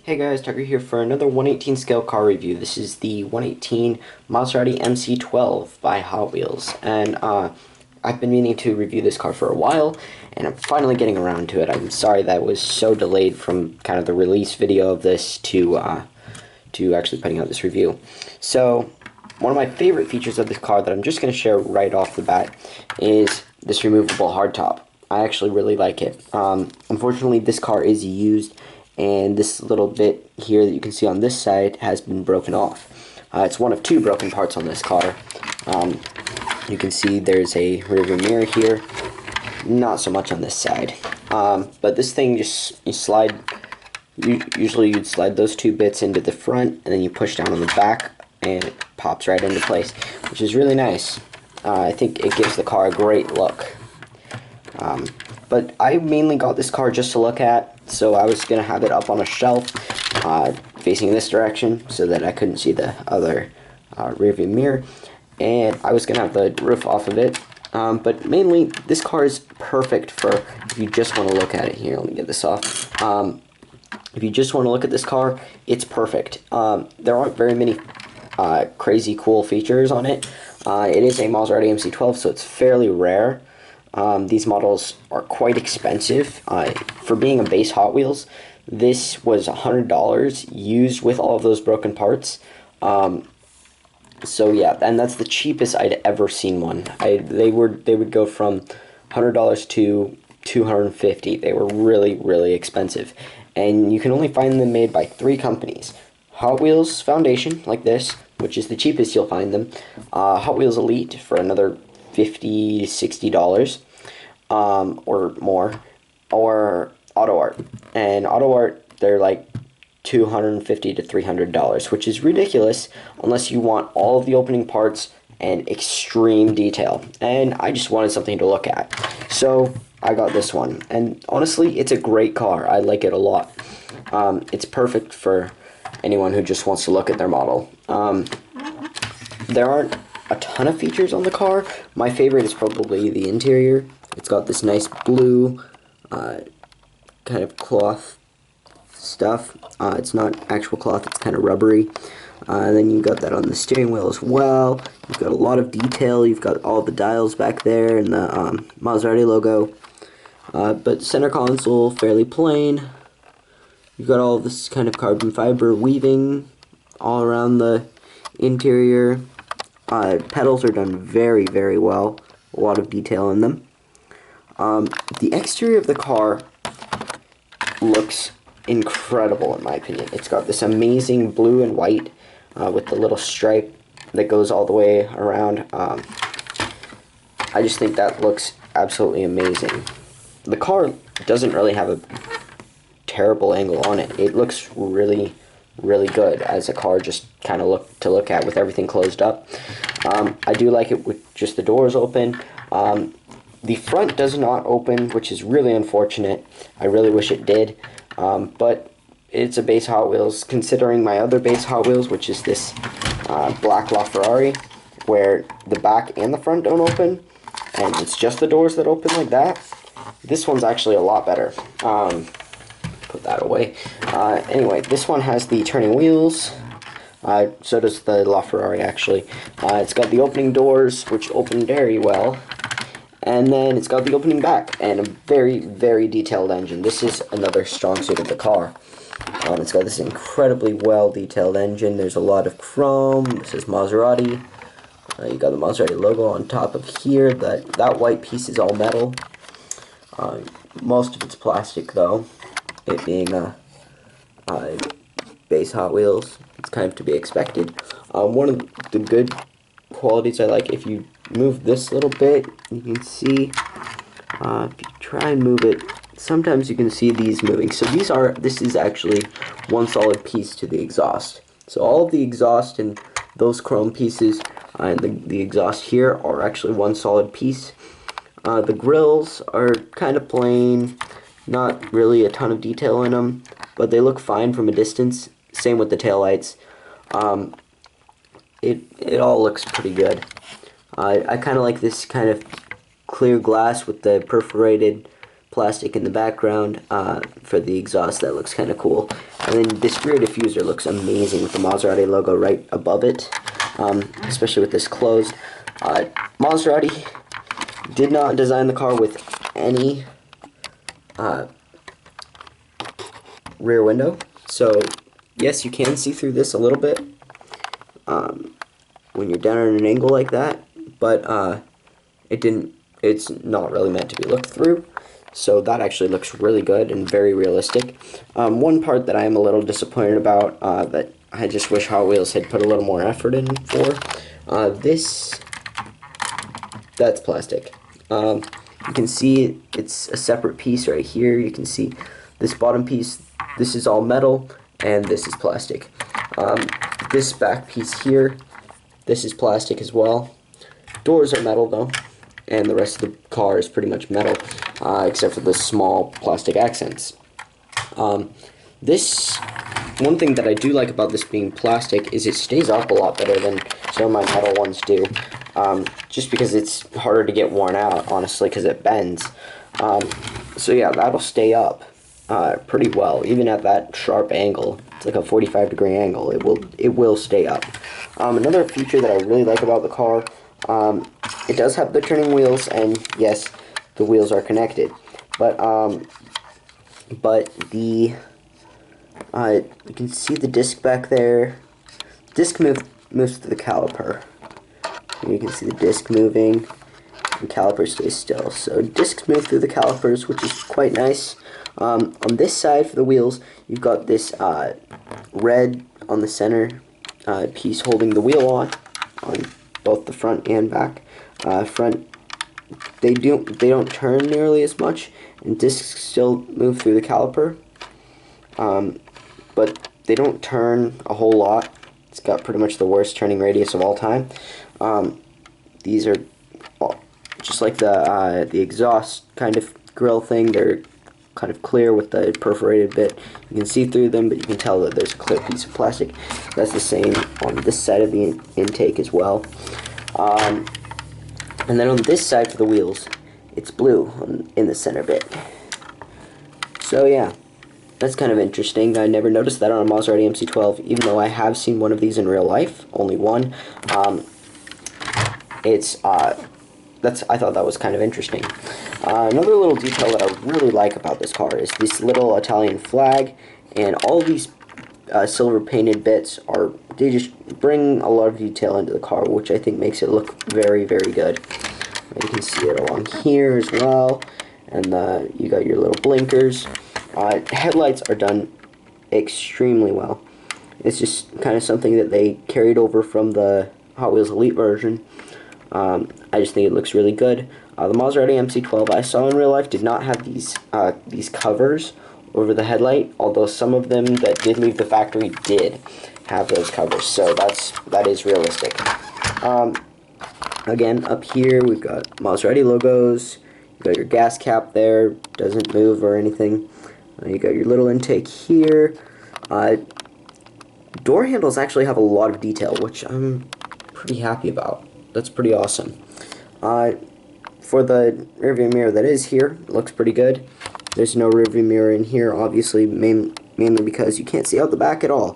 Hey guys, Tucker here for another 118 scale car review. This is the 118 Maserati MC12 by Hot Wheels, and I've been meaning to review this car for a while, and I'm finally getting around to it. I'm sorry that was so delayed from kind of the release video of this to actually putting out this review. So, one of my favorite features of this car that I'm just going to share right off the bat is this removable hardtop. I actually really like it. Unfortunately, this car is used, and this little bit here that you can see on this side has been broken off. It's one of two broken parts on this car. You can see there's a rearview mirror here, not so much on this side. But this thing just, usually you'd slide those two bits into the front, and then you push down on the back, and it pops right into place, which is really nice. I think it gives the car a great look. But I mainly got this car just to look at, so I was going to have it up on a shelf facing this direction so that I couldn't see the other rearview mirror, and I was going to have the roof off of it. But mainly, this car is perfect for if you just want to look at it. Here, let me get this off. If you just want to look at this car, it's perfect. There aren't very many crazy cool features on it. It is a Maserati MC12, so it's fairly rare. These models are quite expensive. For being a base Hot Wheels, this was $100 used with all of those broken parts. So yeah, and that's the cheapest I'd ever seen one. They would go from $100 to $250. They were really expensive, and you can only find them made by 3 companies: Hot Wheels Foundation, like this, which is the cheapest you'll find them. Hot Wheels Elite for another $50, $60 or more, or Auto Art. And Auto Art, they're like $250 to $300, which is ridiculous unless you want all of the opening parts and extreme detail. And I just wanted something to look at, so I got this one. And honestly, it's a great car. I like it a lot. It's perfect for anyone who just wants to look at their model. There aren't a ton of features on the car. My favorite is probably the interior. It's got this nice blue kind of cloth stuff. It's not actual cloth, it's kind of rubbery. And then you've got that on the steering wheel as well. You've got a lot of detail. You've got all the dials back there and the Maserati logo. But center console, fairly plain. You've got all this kind of carbon fiber weaving all around the interior. Pedals are done very well. A lot of detail in them. The exterior of the car looks incredible in my opinion. It's got this amazing blue and white with the little stripe that goes all the way around. I just think that looks absolutely amazing. The car doesn't really have a terrible angle on it. It looks really good as a car just kind of look at with everything closed up. I do like it with just the doors open. The front does not open, which is really unfortunate. I really wish it did, but it's a base Hot Wheels. Considering my other base Hot Wheels, which is this black LaFerrari, where the back and the front don't open, and it's just the doors that open like that, this one's actually a lot better. Put that away. Anyway, this one has the turning wheels. So does the LaFerrari, actually. It's got the opening doors, which open very well. And then it's got the opening back and a very detailed engine. This is another strong suit of the car. It's got this incredibly well detailed engine. There's a lot of chrome. This is Maserati. You got the Maserati logo on top of here. That white piece is all metal. Most of it's plastic, though. It being a base Hot Wheels, it's kind of to be expected. One of the good qualities I like, if you move this little bit, you can see, if you try and move it, sometimes you can see these moving. So this is actually one solid piece to the exhaust. So all of the exhaust and those chrome pieces and the exhaust here are actually one solid piece. The grills are kind of plain, not really a ton of detail in them, but they look fine from a distance. Same with the taillights. It all looks pretty good. I kind of like this kind of clear glass with the perforated plastic in the background for the exhaust. That looks kind of cool. And then this rear diffuser looks amazing with the Maserati logo right above it, especially with this closed. Maserati did not design the car with any rear window, so yes, you can see through this a little bit when you're down at an angle like that, but it's not really meant to be looked through, so that actually looks really good and very realistic. One part that I am a little disappointed about, that I just wish Hot Wheels had put a little more effort in for, that's plastic. You can see it's a separate piece right here. You can see this bottom piece, this is all metal, and this is plastic. This back piece here, this is plastic as well. Doors are metal though, and the rest of the car is pretty much metal, except for the small plastic accents. This, one thing that I do like about this being plastic is it stays up a lot better than some of my metal ones do. Just because it's harder to get worn out, honestly, because it bends. So yeah, that'll stay up pretty well, even at that sharp angle. It's like a 45-degree angle. It will stay up. Another feature that I really like about the car, it does have the turning wheels, and yes, the wheels are connected. But the you can see the disc back there. Disc moves to the caliper. You can see the disc moving, and caliper stays still. So discs move through the calipers, which is quite nice. On this side for the wheels, you've got this red on the center piece holding the wheel on both the front and back. Front, they don't turn nearly as much, and discs still move through the caliper, but they don't turn a whole lot. It's got pretty much the worst turning radius of all time. These are just like the exhaust kind of grill thing. They're kind of clear with the perforated bit. You can see through them, but you can tell that there's a clear piece of plastic. That's the same on this side of the intake as well. And then on this side for the wheels, it's blue in the center bit. So yeah, that's kind of interesting. I never noticed that on a Maserati MC12, even though I have seen one of these in real life, only one. I thought that was kind of interesting. Another little detail that I really like about this car is this little Italian flag, and all these silver painted bits they just bring a lot of detail into the car, which I think makes it look very, very good. You can see it along here as well, and you got your little blinkers. Headlights are done extremely well. It's just kind of something that they carried over from the Hot Wheels Elite version. I just think it looks really good. The Maserati MC12 I saw in real life did not have these covers over the headlight, although some of them that did leave the factory did have those covers, so that is realistic. Again, up here we've got Maserati logos. You got your gas cap there, doesn't move or anything. You got your little intake here. Door handles actually have a lot of detail, which I'm pretty happy about. That's pretty awesome. For the rearview mirror that is here, it looks pretty good. There's no rearview mirror in here, obviously, mainly because you can't see out the back at all.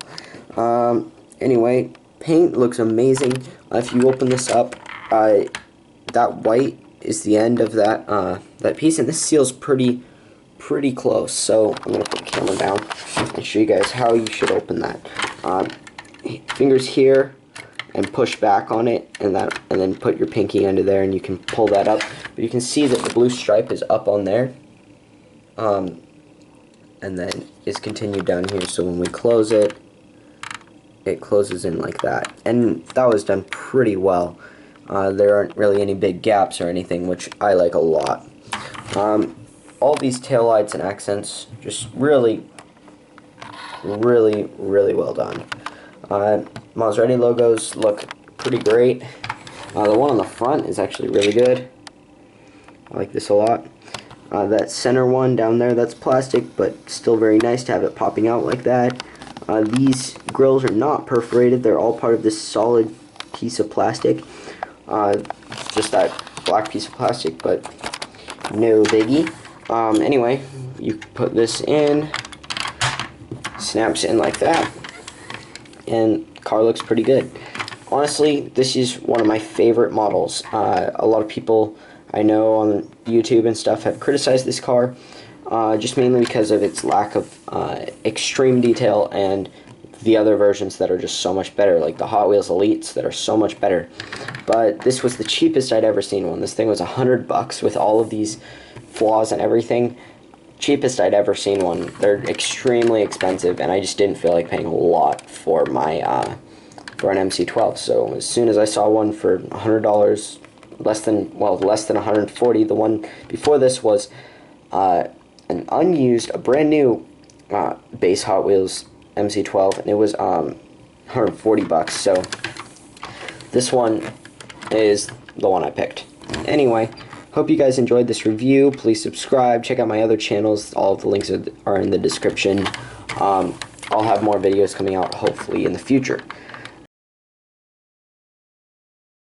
Anyway, paint looks amazing. If you open this up, that white is the end of that piece, and this seals pretty close. So I'm gonna put the camera down and show you guys how you should open that. Fingers here, and push back on it, and then put your pinky under there, and you can pull that up. But you can see that the blue stripe is up on there, and then is continued down here. So when we close it, it closes in like that, and that was done pretty well. There aren't really any big gaps or anything, which I like a lot. All these taillights and accents, just really well done. Maserati logos look pretty great. The one on the front is actually really good. I like this a lot. That center one down there, that's plastic, but still very nice to have it popping out like that. These grills are not perforated. They're all part of this solid piece of plastic. Just that black piece of plastic, but no biggie. Anyway, you put this in, snaps in like that, and car looks pretty good. Honestly, this is one of my favorite models. A lot of people I know on YouTube and stuff have criticized this car, just mainly because of its lack of extreme detail and the other versions that are just so much better, like the Hot Wheels Elites that are so much better. But this was the cheapest I'd ever seen one. This thing was $100 with all of these flaws and everything. Cheapest I'd ever seen one. They're extremely expensive, and I just didn't feel like paying a lot for my for an MC12. So as soon as I saw one for $100, less than $140. The one before this was an unused, a brand new base Hot Wheels MC12, and it was $140. So this one is the one I picked. Anyway, hope you guys enjoyed this review. Please subscribe, check out my other channels. All of the links are in the description. I'll have more videos coming out hopefully in the future.